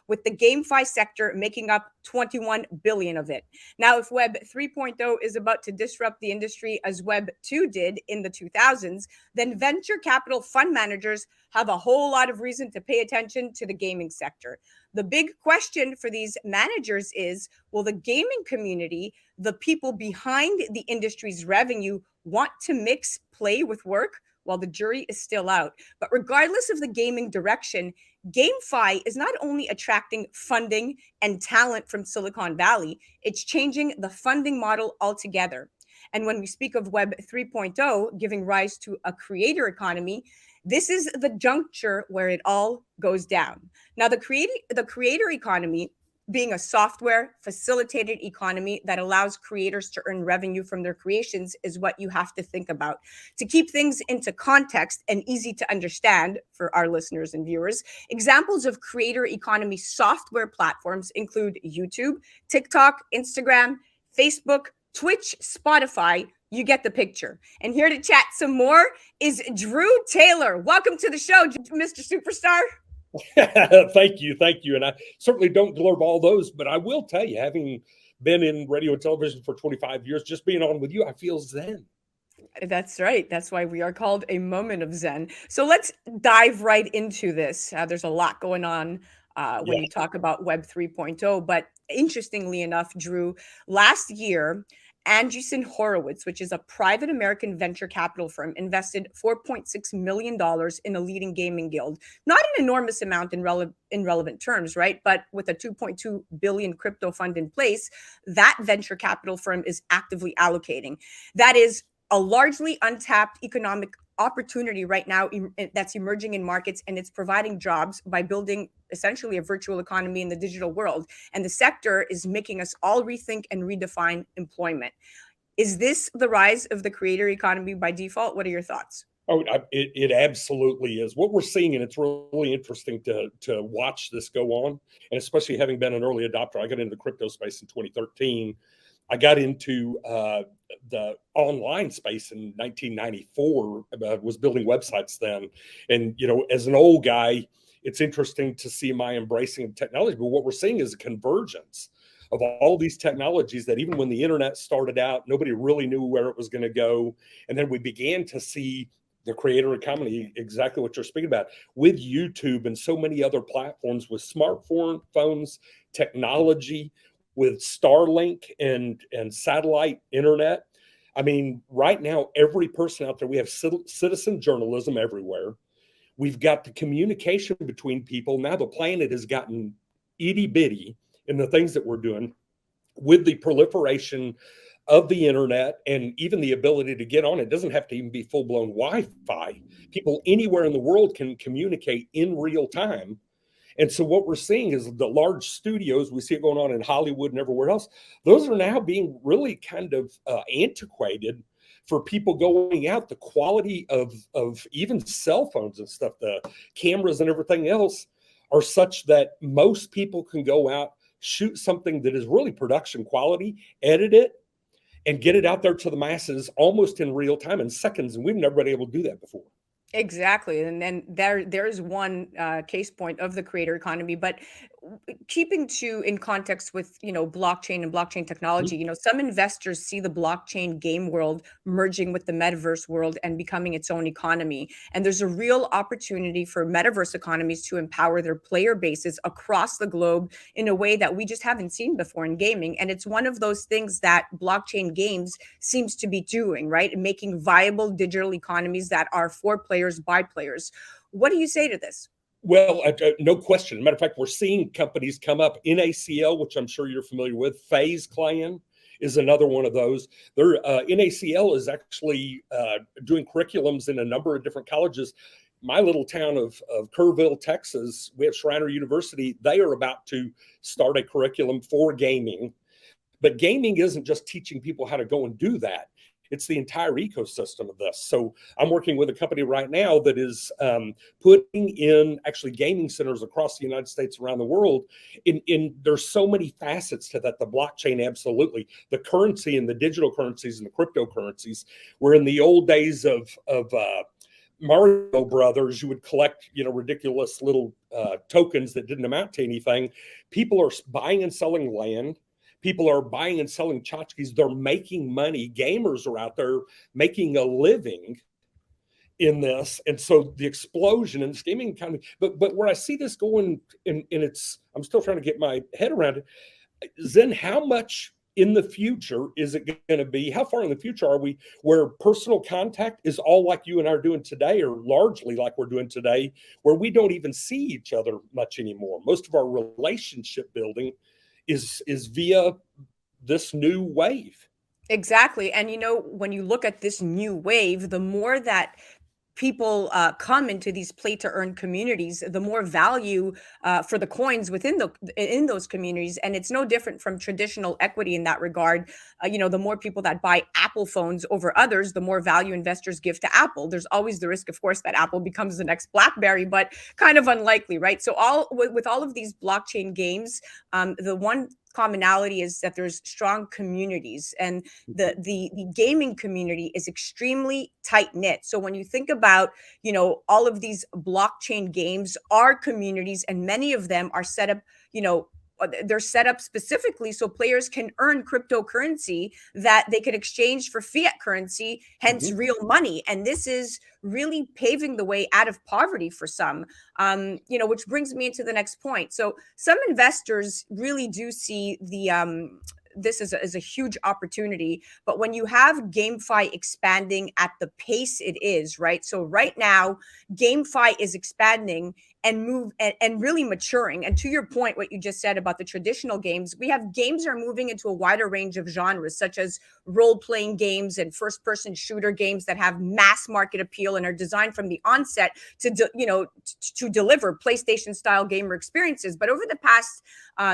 with the GameFi sector making up $21 billion of it. Now, if Web 3.0 is about to disrupt the industry as Web 2 did in the 2000s, then venture capital fund managers have a whole lot of reason to pay attention to the gaming sector. The big question for these managers is, will the gaming community, the people behind the industry's revenue, want to mix play with work? Well, the jury is still out. But regardless of the gaming direction, GameFi is not only attracting funding and talent from Silicon Valley, it's changing the funding model altogether. And when we speak of Web 3.0 giving rise to a creator economy, this is the juncture where it all goes down. Now, the creator economy, being a software facilitated economy that allows creators to earn revenue from their creations, is what you have to think about. To keep things into context and easy to understand for our listeners and viewers, examples of creator economy software platforms include YouTube, TikTok, Instagram, Facebook, Twitch, Spotify. You get the picture. And here to chat some more is Drew Taylor. Welcome to the show, Mr. Superstar. Thank you. And I certainly don't blurb all those, but I will tell you, having been in radio and television for 25 years, just being on with you, I feel zen. That's right. That's why we are called A Moment of Zen. So let's dive right into this. There's a lot going on when you talk about Web 3.0. But interestingly enough, Drew, last year, Andreessen Horowitz, which is a private American venture capital firm, invested $4.6 million in a leading gaming guild. Not an enormous amount in relevant terms, right? But with a $2.2 billion crypto fund in place, that venture capital firm is actively allocating. That is a largely untapped economic opportunity right now that's emerging in markets, and it's providing jobs by building essentially a virtual economy in the digital world. And the sector is making us all rethink and redefine employment. Is this the rise of the creator economy by default? What are your thoughts? Oh, it absolutely is. What we're seeing, and it's really interesting to watch this go on, and especially having been an early adopter. I got into the crypto space in 2013. I got into the online space in 1994, was building websites then. And, as an old guy, it's interesting to see my embracing of technology. But what we're seeing is a convergence of all these technologies that even when the internet started out, nobody really knew where it was going to go. And then we began to see the creator economy, exactly what you're speaking about, with YouTube and so many other platforms, with smartphones, technology, with Starlink and satellite internet. I mean, right now, every person out there, we have citizen journalism everywhere. We've got the communication between people. Now the planet has gotten itty bitty in the things that we're doing with the proliferation of the internet and even the ability to get on. It doesn't have to even be full-blown Wi-Fi. People anywhere in the world can communicate in real time. And so what we're seeing is the large studios, we see it going on in Hollywood and everywhere else, those are now being really kind of antiquated for people going out. The quality of even cell phones and stuff, the cameras and everything else are such that most people can go out, shoot something that is really production quality, edit it, and get it out there to the masses almost in real time in seconds. And we've never been able to do that before. Exactly. And then there's one case point of the creator economy, but keeping to in context with, blockchain and blockchain technology, some investors see the blockchain game world merging with the metaverse world and becoming its own economy. And there's a real opportunity for metaverse economies to empower their player bases across the globe in a way that we just haven't seen before in gaming. And it's one of those things that blockchain games seems to be doing, right? Making viable digital economies that are for players by players. What do you say to this? Well, no question. Matter of fact, we're seeing companies come up. NACL, which I'm sure you're familiar with. FaZe Clan is another one of those. Their NACL is actually doing curriculums in a number of different colleges. My little town of Kerrville, Texas, we have Shriner University. They are about to start a curriculum for gaming. But gaming isn't just teaching people how to go and do that. It's the entire ecosystem of this. So I'm working with a company right now that is putting in actually gaming centers across the United States, around the world. There's so many facets to that. The blockchain, absolutely. The currency and the digital currencies and the cryptocurrencies. Where in the old days of Mario Brothers, you would collect, ridiculous little tokens that didn't amount to anything. People are buying and selling land. People are buying and selling tchotchkes. They're making money. Gamers are out there making a living in this. And so the explosion in this gaming economy, but where I see this going, and I'm still trying to get my head around it. Xen, how much in the future is it going to be? How far in the future are we where personal contact is all like you and I are doing today, or largely like we're doing today, where we don't even see each other much anymore? Most of our relationship building is via this new wave. Exactly. And when you look at this new wave, the more that people come into these play to earn communities, the more value for the coins in those communities. And it's no different from traditional equity in that regard. The more people that buy Apple phones over others, the more value investors give to Apple. There's always the risk, of course, that Apple becomes the next BlackBerry, but kind of unlikely, right? So with all of these blockchain games, the one commonality is that there's strong communities, and the gaming community is extremely tight knit. So when you think about, all of these blockchain games are communities, and many of them are set up, they're set up specifically so players can earn cryptocurrency that they could exchange for fiat currency, hence real money. And this is really paving the way out of poverty for some, which brings me into the next point. So some investors really do see this is a huge opportunity. But when you have GameFi expanding at the pace it is, right? So right now, GameFi is expanding and really maturing. And to your point, what you just said about the traditional games, we have games are moving into a wider range of genres, such as role-playing games and first-person shooter games that have mass market appeal and are designed from the onset to deliver PlayStation-style gamer experiences. But over the past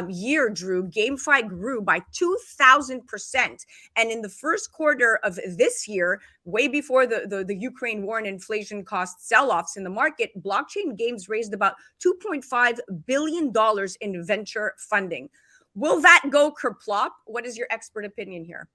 year, Drew, GameFi grew by 2,000%. And in the first quarter of this year, way before the Ukraine war and inflation cost sell-offs in the market, blockchain games raised about $2.5 billion in venture funding. Will that go kerplop? What is your expert opinion here?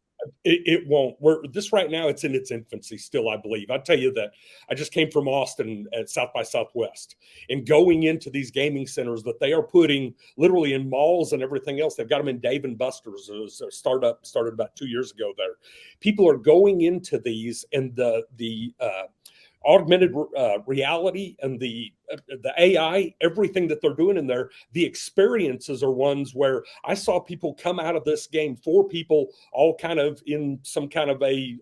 It won't. This right now, it's in its infancy still, I believe. I tell you that I just came from Austin at South by Southwest, and going into these gaming centers that they are putting literally in malls and everything else. They've got them in Dave & Buster's, a startup started about 2 years ago there. People are going into these, and the augmented reality and the AI, everything that they're doing in there, the experiences are ones where I saw people come out of this game, 4 people all kind of in some kind of an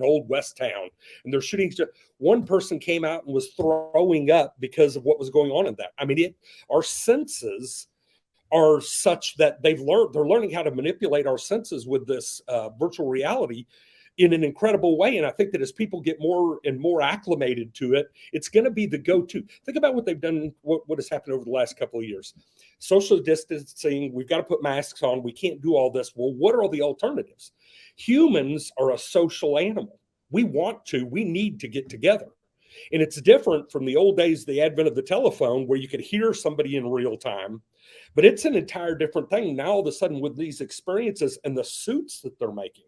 old West town, and they're shooting. One person came out and was throwing up because of what was going on in that. I mean, our senses are such that they're learning how to manipulate our senses with this virtual reality in an incredible way. And I think that as people get more and more acclimated to it, it's going to be the go-to. Think about what they've done, what has happened over the last couple of years. Social distancing, we've got to put masks on, we can't do all this. Well, what are all the alternatives? Humans are a social animal. We need to get together. And it's different from the old days, the advent of the telephone, where you could hear somebody in real time. But it's an entire different thing now, all of a sudden, with these experiences and the suits that they're making.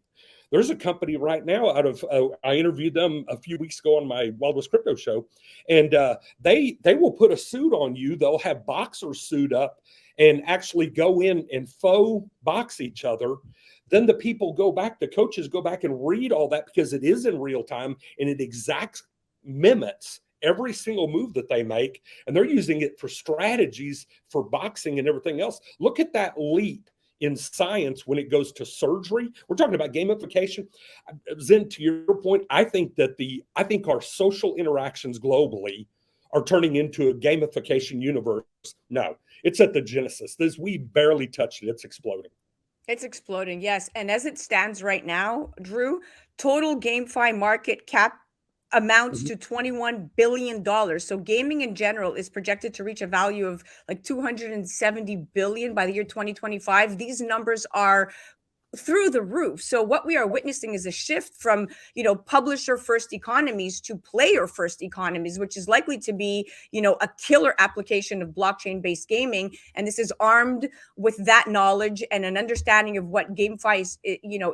There's a company right now out of, I interviewed them a few weeks ago on my Wild West Crypto show, and they will put a suit on you. They'll have boxers suit up and actually go in and faux box each other. Then the coaches go back and read all that because it is in real time and it mimics every single move that they make. And they're using it for strategies for boxing and everything else. Look at that leap in science when it goes to surgery. We're talking about gamification. Xen, to your point, I think our social interactions globally are turning into a gamification universe. No, it's at the genesis. We barely touched it. It's exploding. It's exploding, yes. And as it stands right now, Drew, total GameFi market cap amounts to $21 billion. So gaming in general is projected to reach a value of like $270 billion by the year 2025. These numbers are through the roof. So what we are witnessing is a shift from, publisher first economies to player first economies, which is likely to be, a killer application of blockchain based gaming. And this is armed with that knowledge and an understanding of what GameFi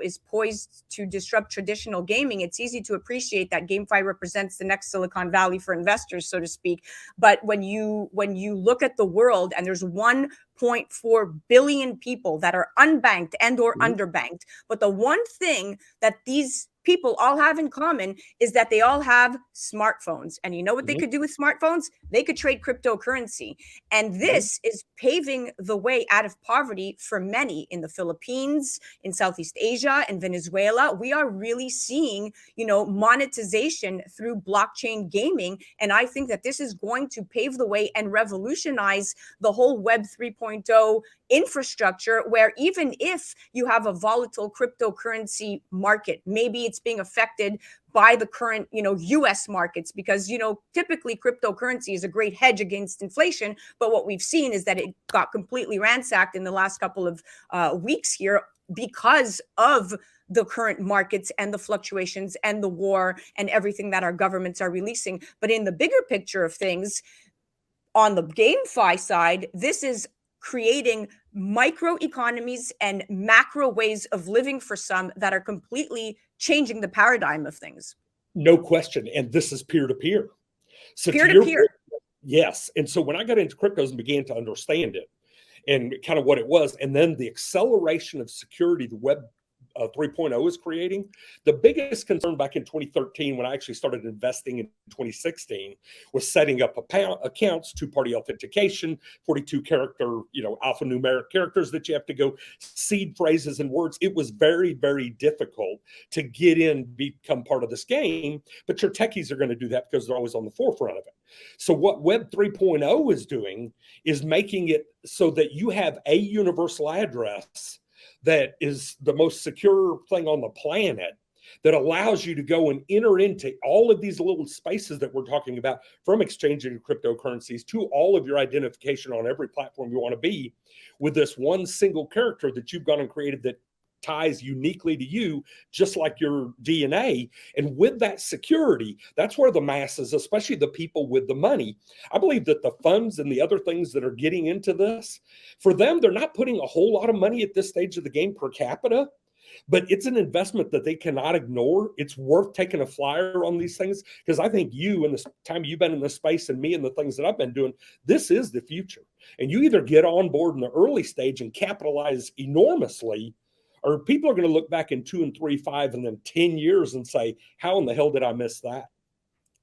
is poised to disrupt traditional gaming. It's easy to appreciate that GameFi represents the next Silicon Valley for investors, so to speak. But when you look at the world, and there's 1.4 billion people that are unbanked and or underbanked. But the one thing that these people all have in common is that they all have smartphones. And you know what they could do with smartphones? They could trade cryptocurrency. And this is paving the way out of poverty for many in the Philippines, in Southeast Asia, in Venezuela. We are really seeing, monetization through blockchain gaming. And I think that this is going to pave the way and revolutionize the whole Web 3.0 infrastructure, where even if you have a volatile cryptocurrency market, maybe it's being affected by the current, US markets, because, typically cryptocurrency is a great hedge against inflation. But what we've seen is that it got completely ransacked in the last couple of weeks here because of the current markets and the fluctuations and the war and everything that our governments are releasing. But in the bigger picture of things, on the GameFi side, this is creating micro economies and macro ways of living for some that are completely changing the paradigm of things. No question. And this is peer-to-peer. So peer-to-peer. Yes. And so when I got into cryptos and began to understand it and kind of what it was, and then the acceleration of security, the Web 3.0 is creating. The biggest concern back in 2013, when I actually started investing in 2016, was setting up accounts, two-party authentication, 42 character, alphanumeric characters that you have to go, seed phrases and words. It was very, very difficult to get in, become part of this game, but your techies are going to do that because they're always on the forefront of it. So what Web 3.0 is doing is making it so that you have a universal address that is the most secure thing on the planet, that allows you to go and enter into all of these little spaces that we're talking about, from exchanging cryptocurrencies to all of your identification on every platform you want to be, with this one single character that you've gone and created that ties uniquely to you, just like your DNA. And with that security, that's where the masses, especially the people with the money, I believe that the funds and the other things that are getting into this, for them, they're not putting a whole lot of money at this stage of the game per capita, but it's an investment that they cannot ignore. It's worth taking a flyer on these things, because I think you, in the time you've been in this space, and me and the things that I've been doing, this is the future. And you either get on board in the early stage and capitalize enormously, or people are going to look back in 2 and 3, 5, and then 10 years and say, how in the hell did I miss that?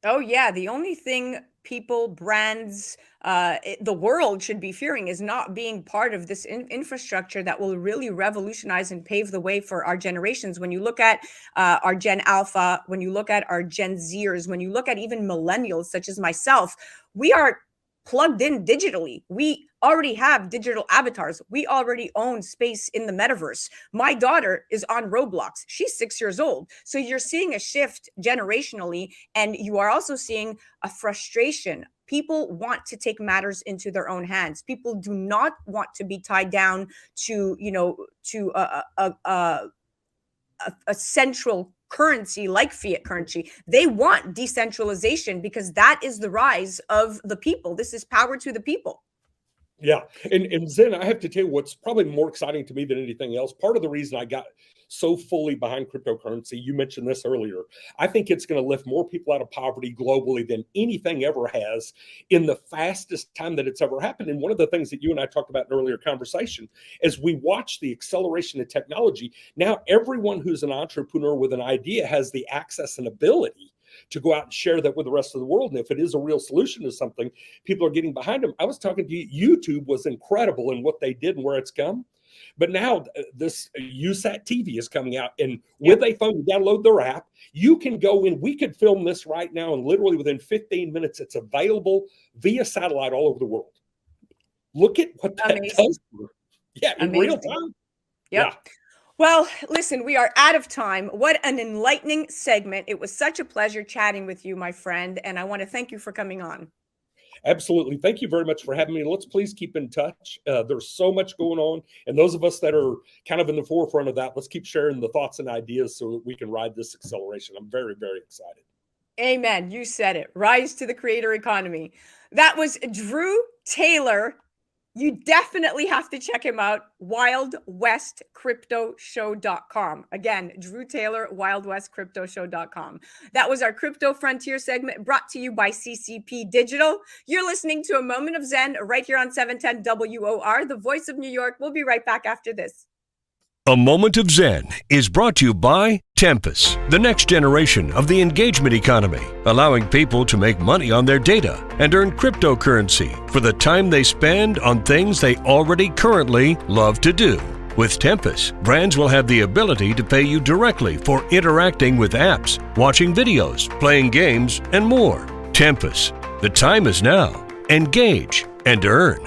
Oh, yeah. The only thing people, brands, the world should be fearing is not being part of this infrastructure that will really revolutionize and pave the way for our generations. When you look at our Gen Alpha, when you look at our Gen Zers, when you look at even millennials such as myself, we are plugged in digitally. We already have digital avatars. We already own space in the metaverse. My daughter is on Roblox. She's 6 years old. So you're seeing a shift generationally, and you are also seeing a frustration. People want to take matters into their own hands. People do not want to be tied down to, to a central currency like fiat currency. They want decentralization because that is the rise of the people. This is power to the people. Yeah. And Zen, I have to tell you what's probably more exciting to me than anything else. Part of the reason I got so fully behind cryptocurrency, you mentioned this earlier, I think it's going to lift more people out of poverty globally than anything ever has in the fastest time that it's ever happened. And one of the things that you and I talked about in an earlier conversation, as we watch the acceleration of technology, now everyone who's an entrepreneur with an idea has the access and ability to go out and share that with the rest of the world. And if it is a real solution to something, people are getting behind them. I was talking to you, YouTube was incredible in what they did and where it's come. But now this USAT TV is coming out, and with a phone, you download their app. You can go in. We could film this right now, and literally within 15 minutes, it's available via satellite all over the world. Look at what that does. Yeah, in real time. Yep. Yeah. Well, listen, we are out of time. What an enlightening segment. It was such a pleasure chatting with you, my friend, and I want to thank you for coming on. Absolutely. Thank you very much for having me. Let's please keep in touch. There's so much going on. And those of us that are kind of in the forefront of that, let's keep sharing the thoughts and ideas so that we can ride this acceleration. I'm very, very excited. Amen. You said it. Rise to the creator economy. That was Drew Taylor. You definitely have to check him out. WildWestCryptoShow.com. Again, Drew Taylor, WildWestCryptoShow.com. That was our Crypto Frontier segment brought to you by CCP Digital. You're listening to A Moment of Zen right here on 710 WOR, the voice of New York. We'll be right back after this. A Moment of Zen is brought to you by Tempus, the next generation of the engagement economy, allowing people to make money on their data and earn cryptocurrency for the time they spend on things they already currently love to do. With Tempus, brands will have the ability to pay you directly for interacting with apps, watching videos, playing games, and more. Tempus, the time is now. Engage and earn.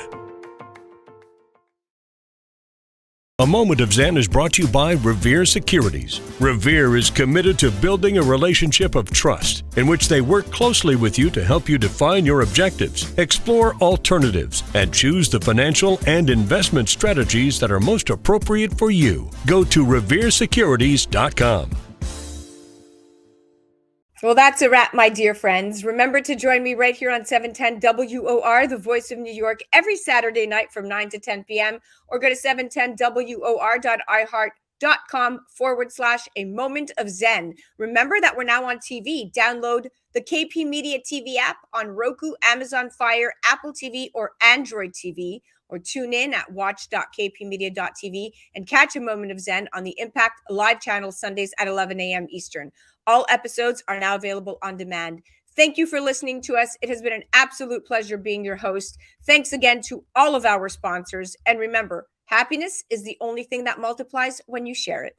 A Moment of Zen is brought to you by Revere Securities. Revere is committed to building a relationship of trust in which they work closely with you to help you define your objectives, explore alternatives, and choose the financial and investment strategies that are most appropriate for you. Go to reveresecurities.com. Well, that's a wrap, my dear friends. Remember to join me right here on 710 WOR, the voice of New York, every Saturday night from 9 to 10 p.m. or go to 710WOR.iHeart.com/A Moment of Zen. Remember that we're now on TV. Download the KP Media TV app on Roku, Amazon Fire, Apple TV, or Android TV, or tune in at watch.kpmedia.tv and catch A Moment of Zen on the Impact Live channel Sundays at 11 a.m. Eastern. All episodes are now available on demand. Thank you for listening to us. It has been an absolute pleasure being your host. Thanks again to all of our sponsors. And remember, happiness is the only thing that multiplies when you share it.